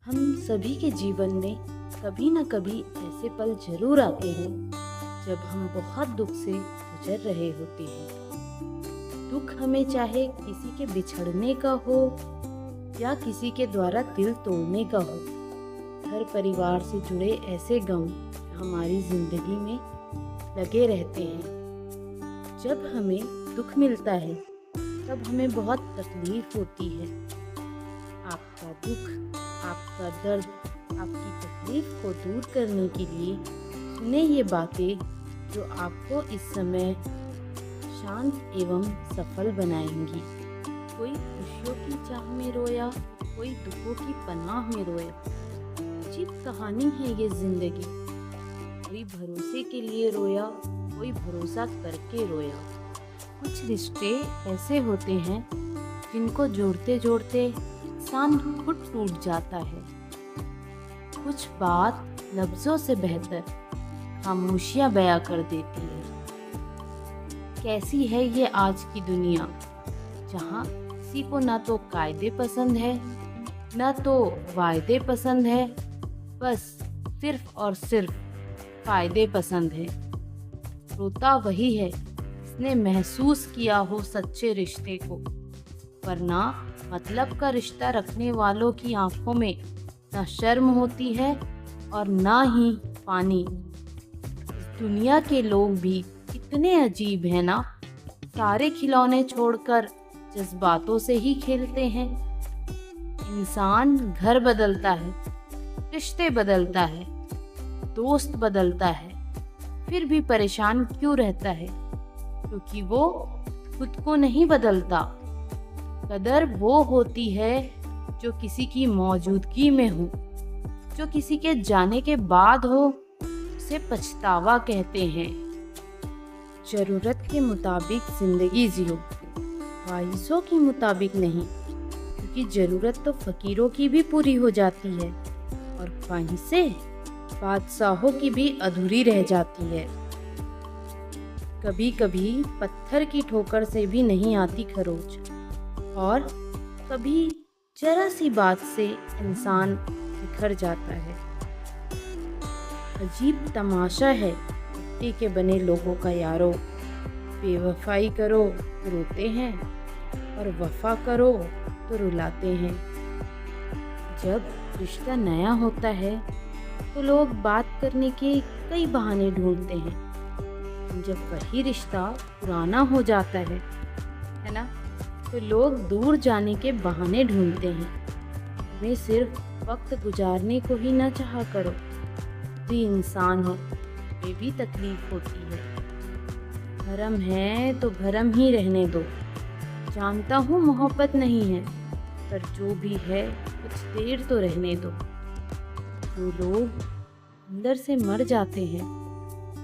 हम सभी के जीवन में कभी न कभी ऐसे पल जरूर आते हैं जब हम बहुत दुख से गुजर रहे होते हैं। दुख हमें चाहे किसी के बिछड़ने का हो या किसी के द्वारा दिल तोड़ने का हो। घर परिवार से जुड़े ऐसे गम हमारी जिंदगी में लगे रहते हैं। जब हमें दुख मिलता है तब हमें बहुत तकलीफ होती है। आपका दुख, आपका दर्द, आपकी तकलीफ को दूर करने के लिए सुने ये बातें जो आपको इस समय शांत एवं सफल बनाएंगी। कोई खुशियों की चाह में रोया, कोई दुखों की पनाह में रोया। अजीब कहानी है ये जिंदगी। कोई भरोसे के लिए रोया, कोई भरोसा करके रोया। कुछ रिश्ते ऐसे होते हैं जिनको जोड़ते जोड़ते इंसान खुद टूट जाता है। कुछ बात लफ्जों से बेहतर खामोशियां बयां कर देती है। कैसी है ये आज की दुनिया, जहाँ किसी को ना तो कायदे पसंद है ना तो वायदे पसंद है, बस सिर्फ और सिर्फ फायदे पसंद है। रोता वही है जिसने महसूस किया हो सच्चे रिश्ते को, वरना मतलब का रिश्ता रखने वालों की आंखों में ना शर्म होती है और ना ही पानी। इस दुनिया के लोग भी कितने अजीब हैं ना। सारे खिलौने छोड़कर जज्बातों से ही खेलते हैं। इंसान घर बदलता है, रिश्ते बदलता है, दोस्त बदलता है, फिर भी परेशान क्यों रहता है? क्योंकि वो खुद को नहीं बदलता। कदर वो होती है जो किसी की मौजूदगी में हो, जो किसी के जाने के बाद हो, उसे पछतावा कहते हैं। जरूरत के मुताबिक जिंदगी जियो, ख्वाहिशों के मुताबिक नहीं, क्योंकि जरूरत तो फकीरों की भी पूरी हो जाती है और ख्वाहिशें बादशाहों की भी अधूरी रह जाती है। कभी कभी पत्थर की ठोकर से भी नहीं आती खरोच, और कभी जरा सी बात से इंसान बिखर जाता है। अजीब तमाशा है मिट्टी के बने लोगों का यारो। बेवफाई करो तो रोते हैं और वफा करो तो रुलाते हैं। जब रिश्ता नया होता है तो लोग बात करने के कई बहाने ढूंढते हैं। जब वही रिश्ता पुराना हो जाता है ना, तो लोग दूर जाने के बहाने ढूंढते हैं। वे सिर्फ वक्त गुजारने को ही ना चाहा करो। भी इंसान हो, वे भी तकलीफ होती है। भरम है तो भरम ही रहने दो। जानता हूँ मोहब्बत नहीं है, पर जो भी है कुछ देर तो रहने दो। वो लोग अंदर से मर जाते हैं,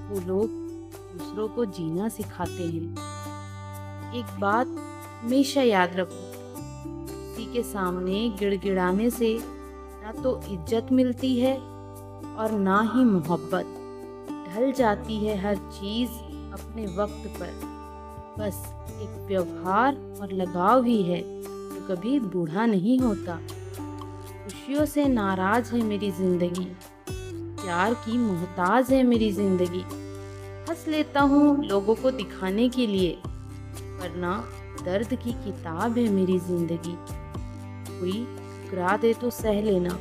वो लोग दूसरों को जीना सिखाते हैं। एक बात हमेशा याद रखो, किसी के सामने गिड़गिड़ाने से ना तो इज्जत मिलती है और ना ही मोहब्बत। ढल जाती है हर चीज़ अपने वक्त पर। बस एक व्यवहार और लगाव ही है जो कभी बूढ़ा नहीं होता। खुशियों से नाराज है मेरी जिंदगी, प्यार की मोहताज है मेरी जिंदगी। हंस लेता हूँ लोगों को दिखाने के लिए, वरना दर्द की किताब है मेरी जिंदगी। कोई ठुकरा दे तो सह लेना,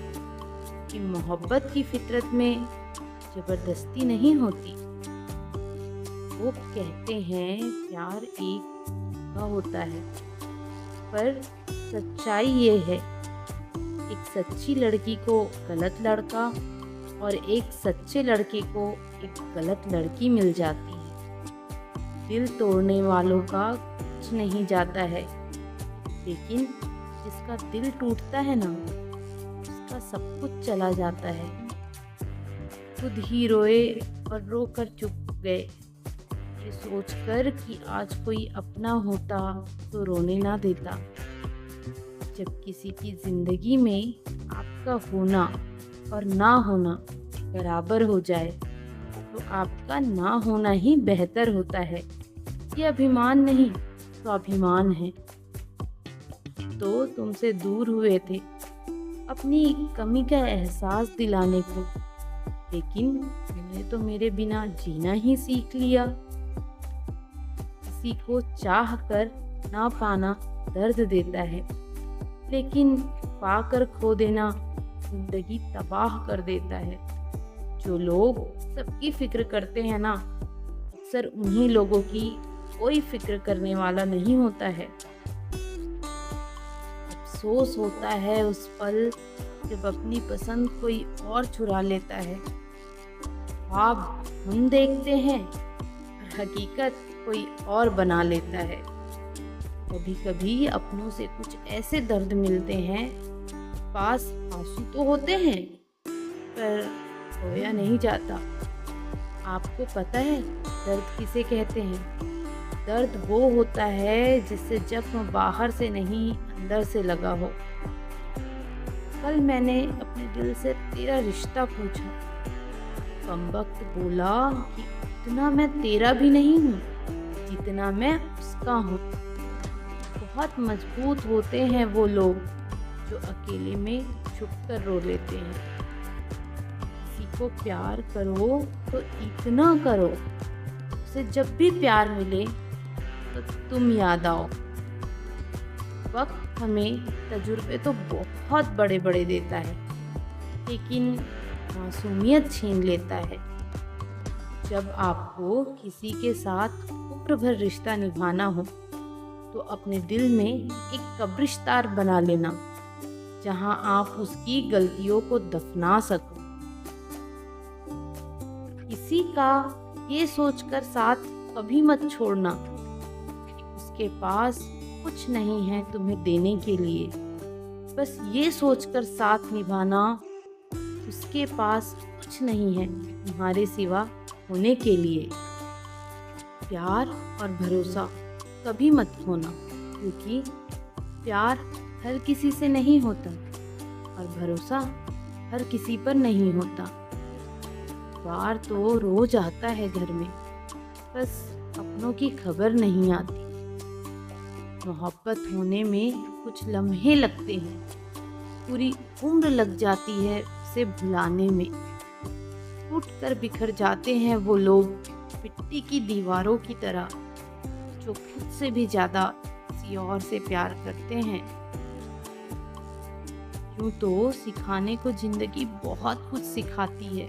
कि मोहब्बत की फितरत में जबरदस्ती नहीं होती। वो कहते हैं प्यार एक धोखा होता है, पर सच्चाई ये है, एक सच्ची लड़की को गलत लड़का और एक सच्चे लड़के को एक गलत लड़की मिल जाती है। दिल तोड़ने वालों का कुछ नहीं जाता है, लेकिन जिसका दिल टूटता है ना, उसका सब कुछ चला जाता है। खुद ही रोए और रो कर चुप गए, ये सोचकर कि आज कोई अपना होता तो रोने ना देता। जब किसी की जिंदगी में आपका होना और ना होना बराबर हो जाए, तो आपका ना होना ही बेहतर होता है। ये अभिमान नहीं, स्वाभिमान है। तो तुमसे दूर हुए थे, अपनी कमी का एहसास दिलाने को, लेकिन तुमने तो मेरे बिना जीना ही सीख लिया। किसी को चाह कर ना पाना दर्द देता है, लेकिन पाकर खो देना जिंदगी तबाह कर देता है। जो लोग सबकी फिक्र करते हैं ना, अक्सर उन्हीं लोगों की कोई फिक्र करने वाला नहीं होता है। अफसोस होता है उस पल जब अपनी पसंद कोई और चुरा लेता है। ख्वाब हम देखते हैं और हकीकत कोई और बना लेता है। कभी कभी अपनों से कुछ ऐसे दर्द मिलते हैं, पास आंसू तो होते हैं पर रोया नहीं जाता। आपको पता है दर्द किसे कहते हैं? दर्द वो होता है जिससे जख्म बाहर से नहीं अंदर से लगा हो। कल मैंने अपने दिल से तेरा रिश्ता पूछा। कमबख्त बोला कि इतना मैं तेरा भी नहीं हूँ जितना मैं उसका हूँ। बहुत मजबूत होते हैं वो लोग जो अकेले में छुप कर रो लेते हैं। किसी को प्यार करो तो इतना करो उसे जब भी प्यार मिले तो तुम याद आओ। वक्त हमें तजुर्बे तो बहुत बड़े बड़े देता है, लेकिन मासूमियत छीन लेता है। जब आपको किसी के साथ उम्र भर रिश्ता निभाना हो तो अपने दिल में एक कब्रिस्तान बना लेना, जहां आप उसकी गलतियों को दफना सको। किसी का ये सोचकर साथ कभी मत छोड़ना उसके पास कुछ नहीं है तुम्हें देने के लिए। बस ये सोचकर साथ निभाना उसके पास कुछ नहीं है तुम्हारे सिवा होने के लिए। प्यार और भरोसा कभी मत खोना, क्योंकि प्यार हर किसी से नहीं होता और भरोसा हर किसी पर नहीं होता। बार तो रोज आता है घर में, बस अपनों की खबर नहीं आती। मोहब्बत होने में कुछ लम्हे लगते हैं, पूरी उम्र लग जाती है उसे भुलाने में। टूट कर बिखर जाते हैं वो लोग मिट्टी की दीवारों की तरह, जो खुद से भी ज्यादा किसी और से प्यार करते हैं। यूं तो सिखाने को जिंदगी बहुत कुछ सिखाती है,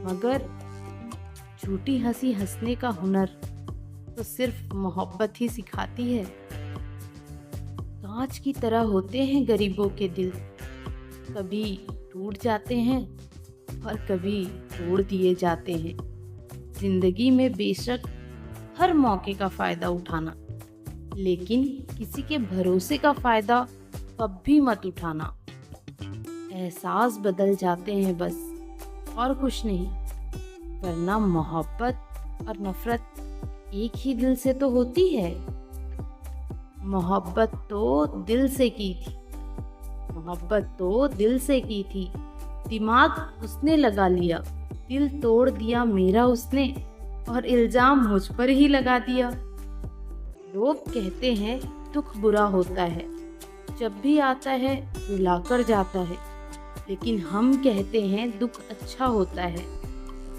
मगर झूठी हंसी हंसने का हुनर तो सिर्फ मोहब्बत ही सिखाती है। कांच की तरह होते हैं गरीबों के दिल, कभी टूट जाते हैं और कभी तोड़ दिए जाते हैं। जिंदगी में बेशक हर मौके का फायदा उठाना, लेकिन किसी के भरोसे का फायदा कभी मत उठाना। एहसास बदल जाते हैं बस, और कुछ नहीं, वरना मोहब्बत और नफरत एक ही दिल से तो होती है। मोहब्बत तो दिल से की थी, मोहब्बत तो दिल से की थी। दिमाग उसने लगा लिया, दिल तोड़ दिया मेरा उसने, और इल्जाम मुझ पर ही लगा दिया। लोग कहते हैं दुख बुरा होता है, जब भी आता है रुलाकर जाता है, लेकिन हम कहते हैं दुख अच्छा होता है,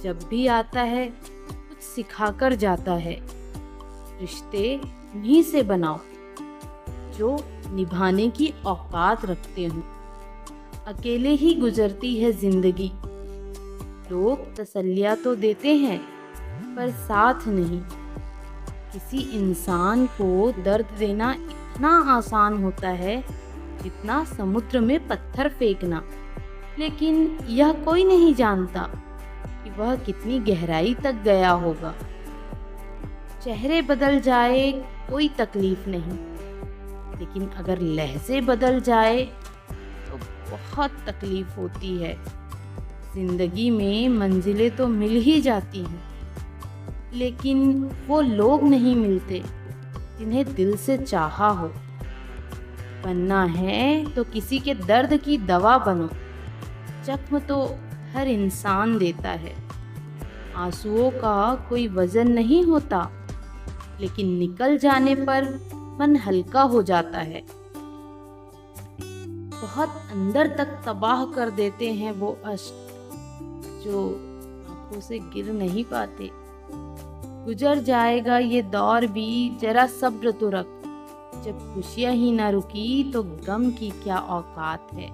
जब भी आता है कुछ सिखाकर जाता है। रिश्ते उन्हीं से बनाओ जो निभाने की औकात रखते हो। अकेले ही गुजरती है जिंदगी, लोग तसल्लियाँ तो देते हैं पर साथ नहीं। किसी इंसान को दर्द देना इतना आसान होता है जितना समुद्र में पत्थर फेंकना, लेकिन यह कोई नहीं जानता कि वह कितनी गहराई तक गया होगा। चेहरे बदल जाए कोई तकलीफ नहीं, लेकिन अगर लहजे बदल जाए तो बहुत तकलीफ होती है। जिंदगी में मंजिलें तो मिल ही जाती हैं, लेकिन वो लोग नहीं मिलते जिन्हें दिल से चाहा हो। बनना है तो किसी के दर्द की दवा बनो। जख्म तो हर इंसान देता है, आंसुओं का कोई वजन नहीं होता, लेकिन निकल जाने पर मन हल्का हो जाता है। बहुत अंदर तक तबाह कर देते हैं वो अश्क जो आंखों से गिर नहीं पाते। गुजर जाएगा ये दौर भी, जरा सब्र तो रख। जब खुशियां ही ना रुकी तो गम की क्या औकात है।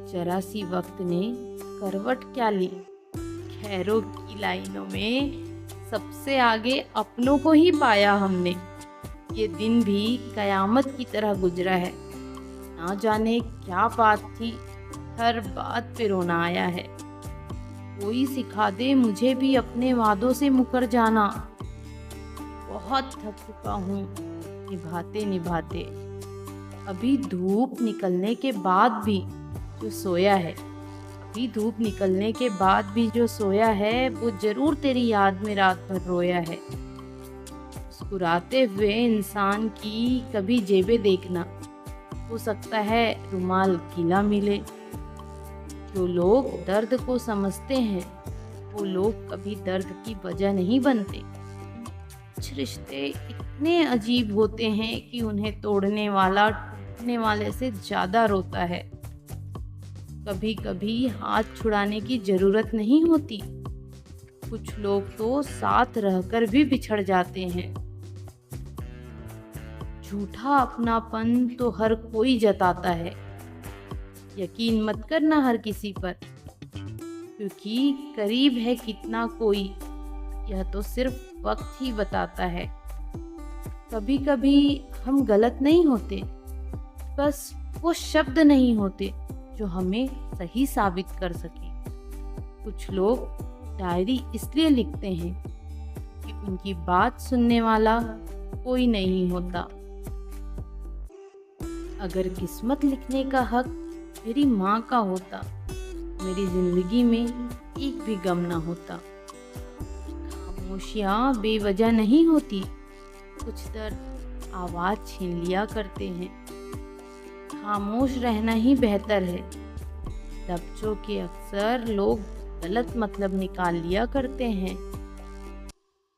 जरा सी वक्त ने करवट क्या ली, खैरों की लाइनों में सबसे आगे अपनों को ही पाया हमने। ये दिन भी कयामत की तरह गुजरा है, ना जाने क्या बात थी, हर बात पे रोना आया है। कोई सिखा दे मुझे भी अपने वादों से मुकर जाना। बहुत थक चुका हूँ निभाते निभाते। अभी धूप निकलने के बाद भी जो सोया है, अभी धूप निकलने के बाद भी जो सोया है, वो जरूर तेरी याद में रात भर रोया है। मुस्कुराते हुए इंसान की कभी जेबें देखना, हो सकता है रुमाल गीला मिले। जो लोग दर्द को समझते हैं वो लोग कभी दर्द की वजह नहीं बनते। कुछ रिश्ते इतने अजीब होते हैं कि उन्हें तोड़ने वाला टूटने वाले से ज्यादा रोता है। कभी कभी हाथ छुड़ाने की जरूरत नहीं होती। कुछ लोग तो साथ रहकर भी बिछड़ जाते हैं। झूठा अपनापन तो हर कोई जताता है, यकीन मत करना हर किसी पर, क्योंकि करीब है कितना कोई यह तो सिर्फ वक्त ही बताता है। कभी कभी हम गलत नहीं होते, बस वो शब्द नहीं होते जो हमें सही साबित कर सके। कुछ लोग डायरी इसलिए लिखते हैं कि उनकी बात सुनने वाला कोई नहीं होता। अगर किस्मत लिखने का हक मेरी माँ का होता, मेरी जिंदगी में एक भी गम ना होता। खामोशियाँ बेवजह नहीं होती, कुछ दर्द आवाज छीन लिया करते हैं। खामोश रहना ही बेहतर है। लफ्जों के अक्सर लोग गलत मतलब निकाल लिया करते हैं।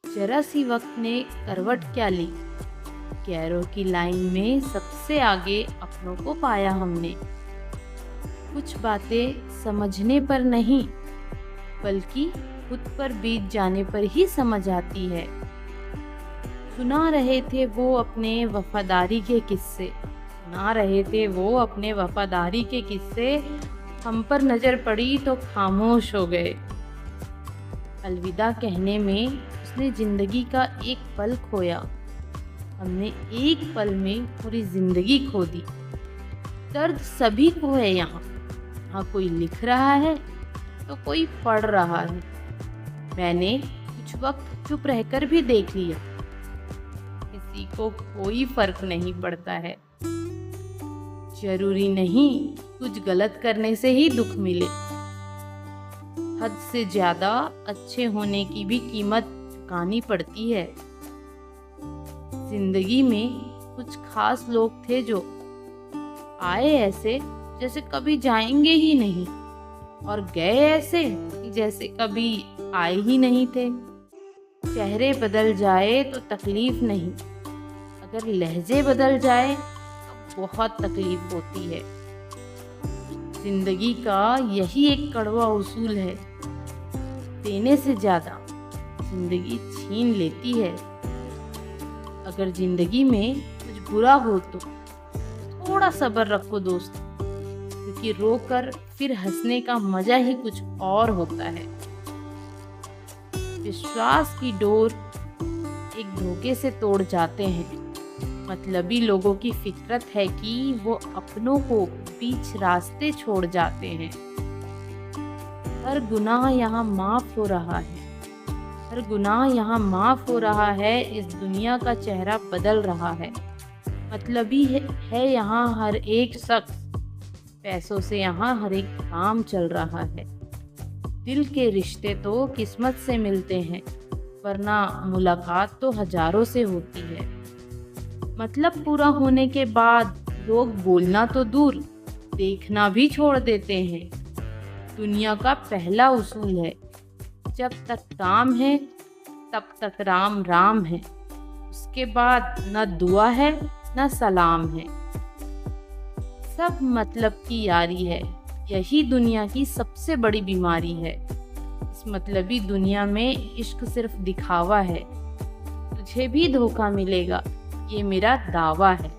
जरा सी वक्त ने करवट क्या ली, गैरों की लाइन में सबसे आगे अपनों को पाया हमने। कुछ बातें समझने पर नहीं, बल्कि खुद पर बीत जाने पर ही समझ आती है। सुना रहे थे वो अपने वफादारी के किस्से, सुना रहे थे वो अपने वफादारी के किस्से, हम पर नजर पड़ी तो खामोश हो गए। अलविदा कहने में उसने जिंदगी का एक पल खोया, हमने एक पल में पूरी जिंदगी खो दी। दर्द सभी को है यहाँ कोई लिख रहा है तो कोई पढ़ रहा है। मैंने कुछ वक्त चुप रहकर भी देख लिया, किसी को कोई फर्क नहीं पड़ता है। जरूरी नहीं कुछ गलत करने से ही दुख मिले, हद से ज्यादा अच्छे होने की भी कीमत चुकानी पड़ती है। जिंदगी में कुछ खास लोग थे जो आए ऐसे जैसे कभी जाएंगे ही नहीं, और गए ऐसे जैसे कभी आए ही नहीं थे। चेहरे बदल जाए तो तकलीफ नहीं, अगर लहजे बदल जाए तो बहुत तकलीफ होती है। जिंदगी का यही एक कड़वा उसूल है, देने से ज्यादा जिंदगी छीन लेती है। अगर जिंदगी में कुछ बुरा हो तो थोड़ा सब्र रखो दोस्त, क्योंकि रोकर फिर हंसने का मजा ही कुछ और होता है। विश्वास की डोर एक धोखे से तोड़ जाते हैं। मतलबी लोगों की फितरत है कि वो अपनों को बीच रास्ते छोड़ जाते हैं। हर गुनाह यहाँ माफ हो रहा है, हर गुनाह यहाँ माफ हो रहा है। इस दुनिया का चेहरा बदल रहा है। मतलबी है यहाँ हर एक शख्स, पैसों से यहाँ हर एक काम चल रहा है। दिल के रिश्ते तो किस्मत से मिलते हैं, वरना मुलाकात तो हजारों से होती है। मतलब पूरा होने के बाद लोग बोलना तो दूर, देखना भी छोड़ देते हैं। दुनिया का पहला उसूल है, जब तक काम है तब तक राम राम है, उसके बाद न दुआ है न सलाम है। सब मतलब की यारी है, यही दुनिया की सबसे बड़ी बीमारी है। इस मतलबी दुनिया में इश्क सिर्फ दिखावा है। तुझे भी धोखा मिलेगा, ये मेरा दावा है।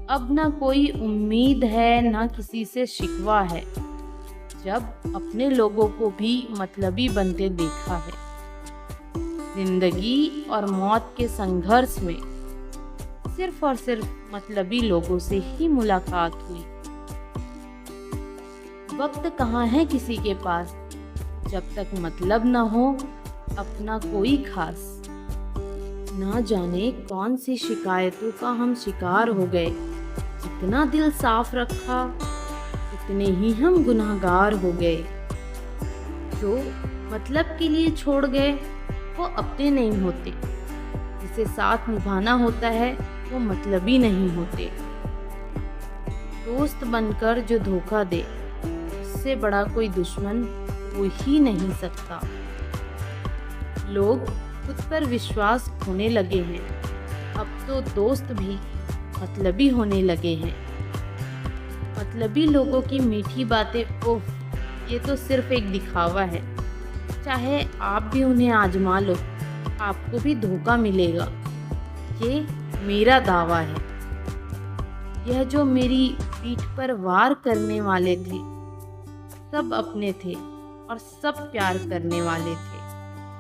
अब ना कोई उम्मीद है, ना किसी से शिकवा है, जब अपने लोगों को भी मतलबी बनते देखा है। जिंदगी और मौत के संघर्ष में सिर्फ और सिर्फ मतलबी लोगों से ही मुलाकात हुई। वक्त कहाँ है किसी के पास, जब तक मतलब न हो अपना कोई खास। ना जाने कौन सी शिकायतों का हम शिकार हो गए। जितना दिल साफ रखा उतने ही हम गुनहगार हो गए। जो मतलब के लिए छोड़ गए वो अपने नहीं होते, जिसे साथ निभाना होता है वो मतलबी नहीं होते। दोस्त बनकर जो धोखा दे, उससे बड़ा कोई दुश्मन हो ही नहीं सकता। लोग खुद पर विश्वास खोने लगे हैं, अब तो दोस्त भी मतलबी होने लगे हैं। मतलबी लोगों की मीठी बातें, ओह, ये तो सिर्फ एक दिखावा है। चाहे आप भी उन्हें आजमा लो, आपको भी धोखा मिलेगा, ये मेरा दावा है। यह जो मेरी पीठ पर वार करने वाले थे, सब अपने थे और सब प्यार करने वाले थे।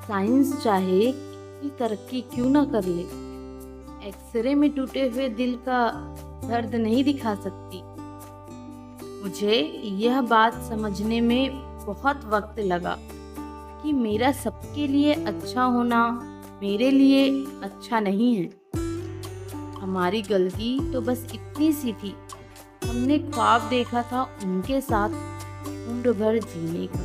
साइंस चाहे कितनी तरक्की क्यों ना कर ले, एक्सरे में टूटे हुए दिल का दर्द नहीं दिखा सकती। मुझे यह बात समझने में बहुत वक्त लगा कि मेरा सबके लिए अच्छा होना मेरे लिए अच्छा नहीं है। हमारी गलती तो बस इतनी सी थी, हमने ख्वाब देखा था उनके साथ उम्र भर जीने का।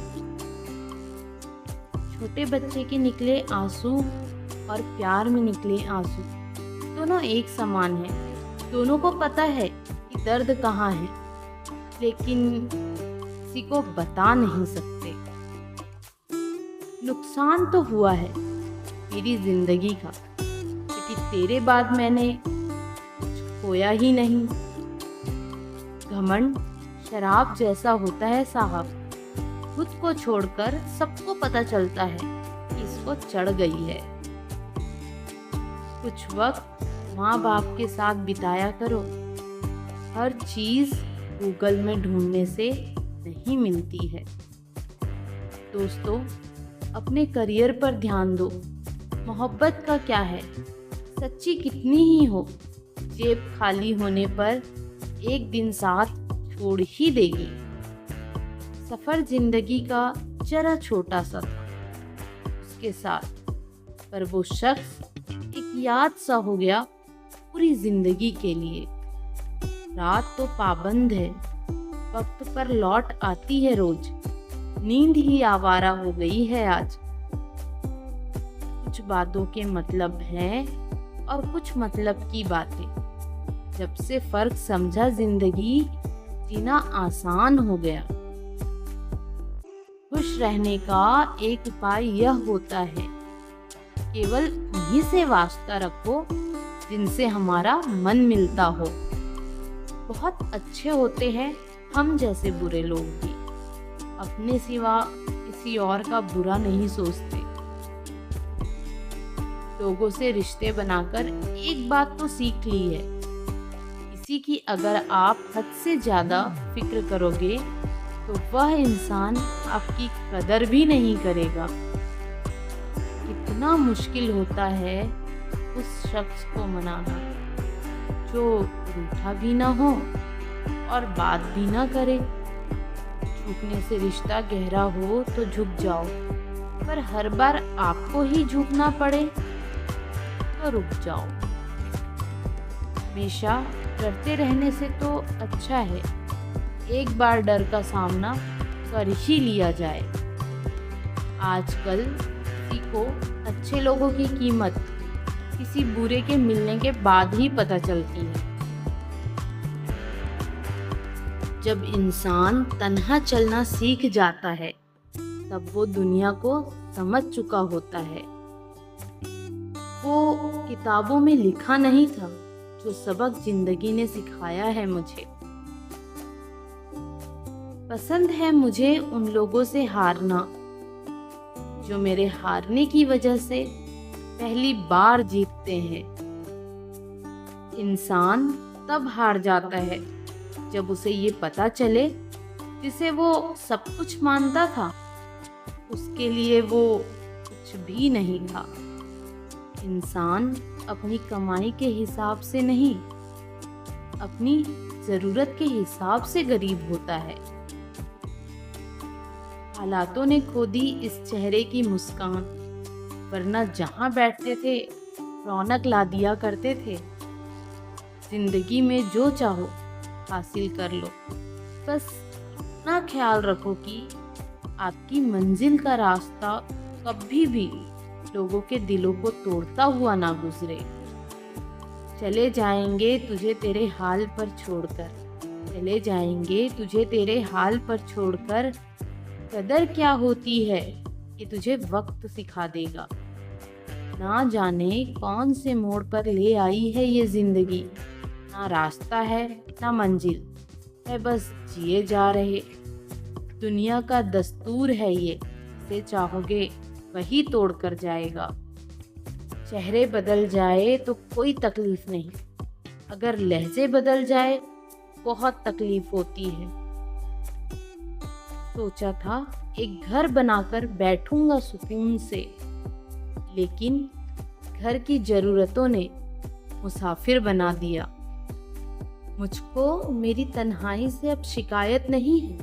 छोटे बच्चे के निकले आंसू और प्यार में निकले आंसू, दोनों एक समान हैं। दोनों को पता है कि दर्द कहाँ है, लेकिन किसी को बता नहीं सकते। नुकसान तो हुआ है मेरी जिंदगी का, क्योंकि तेरे बाद मैंने कुछ खोया ही नहीं। घमंड शराब जैसा होता है साहब, खुद को छोड़कर सबको पता चलता है कि इसको चढ़ गई है। कुछ वक्त माँ बाप के साथ बिताया करो, हर चीज गूगल में ढूंढने से नहीं मिलती है। दोस्तों, अपने करियर पर ध्यान दो। मोहब्बत का क्या है, सच्ची कितनी ही हो, जेब खाली होने पर एक दिन साथ छोड़ ही देगी। सफर जिंदगी का जरा छोटा सा था उसके साथ, पर वो शख्स एक याद सा हो गया पूरी जिंदगी के लिए। रात तो पाबंद है, वक्त पर लौट आती है रोज, नींद ही आवारा हो गई है आज। कुछ बातों के मतलब हैं और कुछ मतलब की बातें। जब से फर्क समझा जिंदगी जीना आसान हो गया। खुश रहने का एक उपाय यह होता है, केवल उन्हीं से वास्ता रखो जिनसे हमारा मन मिलता हो। बहुत अच्छे होते हैं हम जैसे बुरे लोग भी, अपने सिवा किसी और का बुरा नहीं सोचते। लोगों से रिश्ते बनाकर एक बात तो सीख ली है, किसी की अगर आप हद से ज़्यादा फिक्र करोगे तो वह इंसान आपकी कदर भी नहीं करेगा। कितना मुश्किल होता है उस शख्स को मनाना जो रूठा भी ना हो और बात भी ना करे। झुकने से रिश्ता गहरा हो तो झुक जाओ, पर हर बार आपको ही झुकना पड़े तो रुक जाओ। हमेशा डरते रहने से तो अच्छा है एक बार डर का सामना कर ही लिया जाए। आजकल किसी को अच्छे लोगों की कीमत किसी बुरे के मिलने के बाद ही पता चलती है। जब इंसान तन्हा चलना सीख जाता है तब वो दुनिया को समझ चुका होता है। वो किताबों में लिखा नहीं था जो सबक जिंदगी ने सिखाया है मुझे। पसंद है मुझे उन लोगों से हारना जो मेरे हारने की वजह से पहली बार जीतते हैं। इंसान तब हार जाता है जब उसे ये पता चले जिसे वो सब कुछ मानता था उसके लिए वो कुछ भी नहीं था। इंसान अपनी कमाई के हिसाब से नहीं, अपनी जरूरत के हिसाब से गरीब होता है। हालातों ने खो दी इस चेहरे की मुस्कान, वरना जहां बैठते थे रौनक ला दिया करते थे। जिंदगी में जो चाहो हासिल कर लो, बस इतना ख्याल रखो कि आपकी मंजिल का रास्ता कभी भी लोगों के दिलों को तोड़ता हुआ ना गुजरे। चले जाएंगे तुझे तेरे हाल पर छोड़कर, चले जाएंगे तुझे तेरे हाल पर छोड़कर। कदर क्या होती है कि तुझे वक्त सिखा देगा। ना जाने कौन से मोड़ पर ले आई है ये जिंदगी, ना रास्ता है ना मंजिल है, बस जिए जा रहे। दुनिया का दस्तूर है ये, से चाहोगे वही तोड़ कर जाएगा। चेहरे बदल जाए तो कोई तकलीफ नहीं, अगर लहजे बदल जाए बहुत तकलीफ होती है। सोचा था एक घर बनाकर बैठूंगा सुकून से, लेकिन घर की जरूरतों ने मुसाफिर बना दिया। मुझको मेरी तन्हाई से अब शिकायत नहीं है,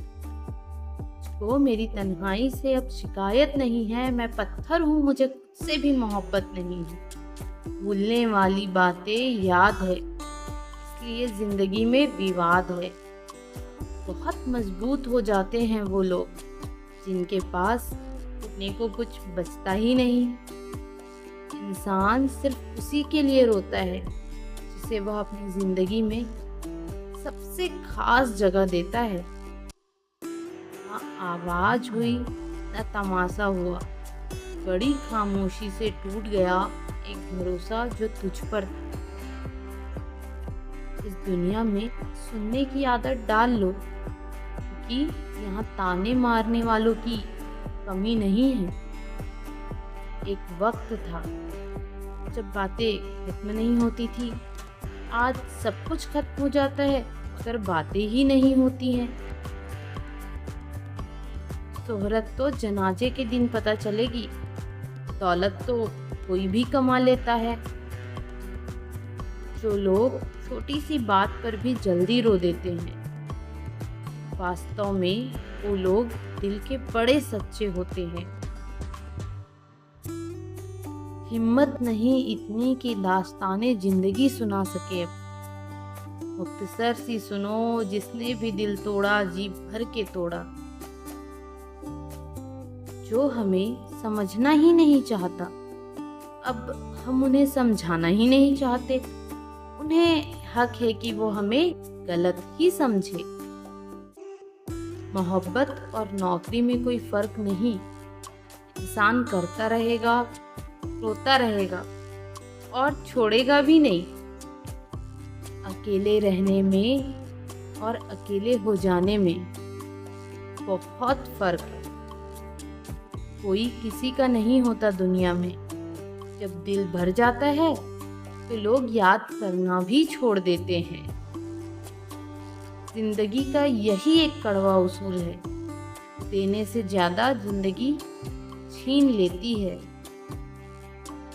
मुझको मेरी तन्हाई से अब शिकायत नहीं है। मैं पत्थर हूँ, मुझे खुद से भी मोहब्बत नहीं है। भूलने वाली बातें याद है, इसलिए जिंदगी में विवाद है। बहुत मजबूत हो जाते हैं वो लोग जिनके पास अपने को कुछ बचता ही नहीं। इंसान सिर्फ उसी के लिए रोता है जिसे वह अपनी जिंदगी में सबसे खास जगह देता है। ना आवाज हुई ना तमाशा हुआ, बड़ी खामोशी से टूट गया एक भरोसा जो तुझ पर था। इस दुनिया में सुनने की आदत डाल लो, क्योंकि यहाँ ताने मारने वालों की कमी नहीं है। एक वक्त था जब बातें खत्म नहीं होती थी, आज सब कुछ खत्म हो जाता है अगर बातें ही नहीं होती हैं। शोहरत तो जनाजे के दिन पता चलेगी, दौलत तो कोई भी कमा लेता है। जो लोग छोटी सी बात पर भी जल्दी रो देते हैं, वास्तव में वो लोग दिल के बड़े सच्चे होते हैं। हिम्मत नहीं इतनी कि दास्ताने जिंदगी सुना सके। मुख्तसर सी सुनो, जिसने भी दिल तोड़ा जी भर के तोड़ा। जो हमें समझना ही नहीं चाहता, अब हम उन्हें समझाना ही नहीं चाहते। उन्हें हक है कि वो हमें गलत ही समझे। मोहब्बत और नौकरी में कोई फर्क नहीं। इंसान करता रहेगा, रोता रहेगा और छोड़ेगा भी नहीं। अकेले रहने में और अकेले हो जाने में बहुत फर्क है। कोई किसी का नहीं होता दुनिया में। जब दिल भर जाता है तो लोग याद करना भी छोड़ देते हैं। जिंदगी का यही एक कड़वा उसूल है, देने से ज्यादा जिंदगी छीन लेती है।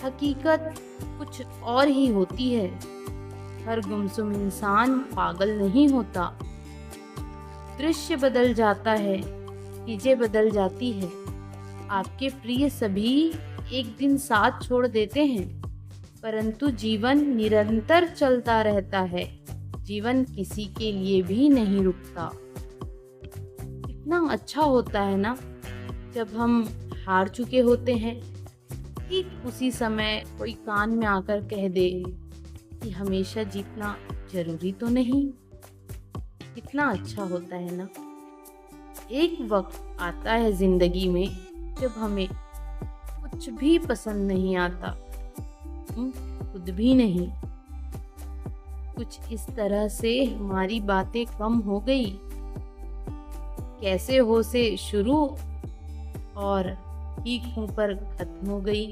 हकीकत कुछ और ही होती है। हर गुमसुम इंसान पागल नहीं होता। दृश्य बदल जाता है, चीजें बदल जाती है। आपके प्रिय सभी एक दिन साथ छोड़ देते हैं, परंतु जीवन निरंतर चलता रहता है। जीवन किसी के लिए भी नहीं रुकता। कितना अच्छा होता है ना जब हम हार चुके होते हैं, ठीक उसी समय कोई कान में आकर कह दे कि हमेशा जीतना जरूरी तो नहीं। कितना अच्छा होता है ना। एक वक्त आता है जिंदगी में जब हमें कुछ भी पसंद नहीं आता, खुद भी नहीं। कुछ इस तरह से हमारी बातें कम हो गई कैसे हो से शुरू और ठीक हूँ पर खत्म हो गई।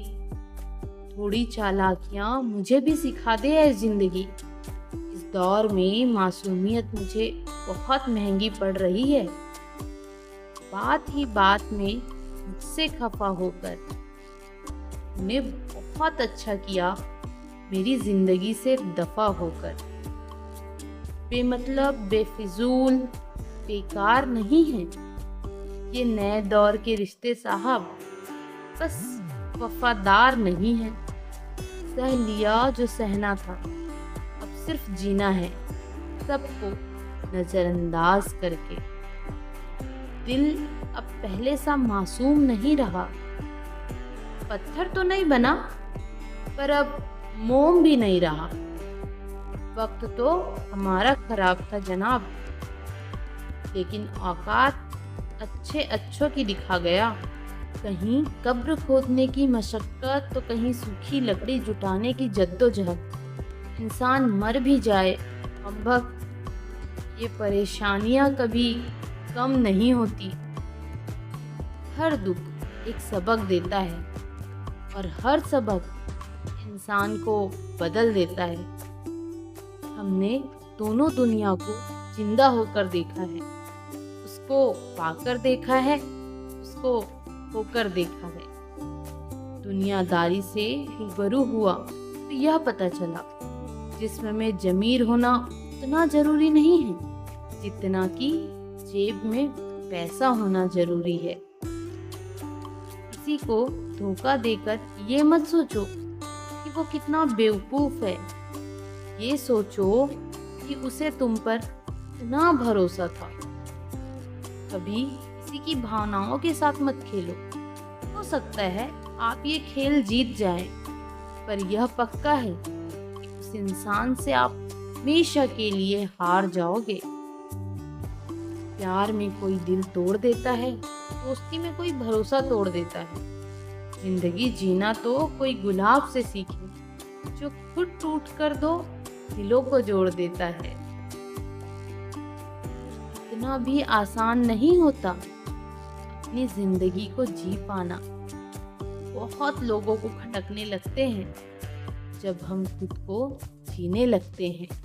थोड़ी चालाकियाँ मुझे भी सिखा दे है जिंदगी। इस दौर में मासूमियत मुझे बहुत महंगी पड़ रही है। बात ही बात में मुझसे खफा होकर तूने बहुत अच्छा किया मेरी जिंदगी से दफा होकर। बेमतलब, बेफिजूल, बेकार नहीं है ये नए दौर के रिश्ते साहब, बस वफादार नहीं है। सह लिया जो सहना था, अब सिर्फ जीना है सबको नजरअंदाज करके। दिल अब पहले सा मासूम नहीं रहा। पत्थर तो नहीं बना पर अब मोम भी नहीं रहा। वक्त तो हमारा खराब था जनाब, लेकिन औकात अच्छे अच्छों की दिखा गया। कहीं कब्र खोदने की मशक्कत तो कहीं सूखी लकड़ी जुटाने की जद्दोजहद। इंसान मर भी जाए अम्भक, ये परेशानियां कभी कम नहीं होती। हर दुख एक सबक देता है और हर सबक इंसान को बदल देता है। हमने दोनों दुनिया को जिंदा होकर देखा है, उसको पाकर देखा है, उसको होकर देखा है। दुनियादारी से रूबरू हुआ तो यह पता चला जिस्म में जमीर होना उतना जरूरी नहीं है जितना कि जेब में पैसा होना जरूरी है। किसी को धोखा देकर ये मत सोचो कि वो कितना बेवकूफ है, ये सोचो कि उसे तुम पर इतना भरोसा था। कभी किसी की भावनाओं के साथ मत खेलो। हो सकता है आप ये खेल जीत जाएं, पर यह पक्का है कि उस इंसान से आप हमेशा के लिए हार जाओगे। प्यार में कोई दिल तोड़ देता है, दोस्ती में कोई भरोसा तोड़ देता है। जिंदगी जीना तो कोई गुलाब से सीखे जो खुद टूट कर दो दिलों को जोड़ देता है। इतना भी आसान नहीं होता अपनी जिंदगी को जी पाना। बहुत लोगों को खटकने लगते हैं जब हम खुद को जीने लगते हैं।